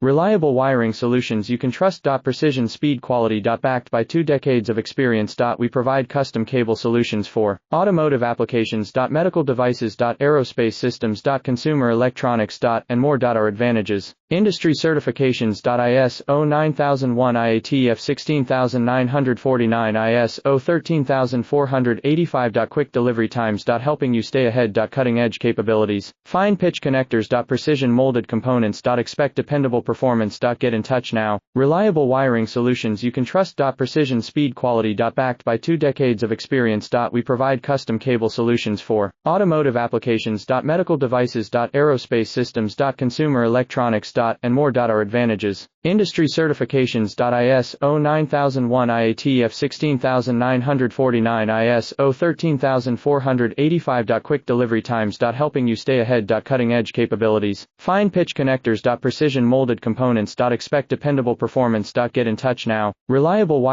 Reliable wiring solutions you can trust. Precision speed quality. Backed by 2 decades of experience. We provide custom cable solutions for automotive applications. Medical devices. Aerospace systems. Consumer electronics. And more. Our advantages: industry certifications. ISO 9001 IATF 16949 ISO 13485. Quick delivery times. Helping you stay ahead. Cutting edge capabilities: fine pitch connectors. Precision molded components. Expect dependable performance. Get in touch now. Reliable wiring solutions you can trust. Precision speed quality. Backed by 2 decades of experience. We provide custom cable solutions for automotive applications. Medical devices. Aerospace systems. Consumer electronics. And more. Our advantages: industry certifications. ISO 9001 IATF 16949 ISO 13485. Quick delivery times. Helping you stay ahead. Cutting edge capabilities: fine pitch connectors. Precision molded components. Expect dependable performance. Get in touch now. Reliable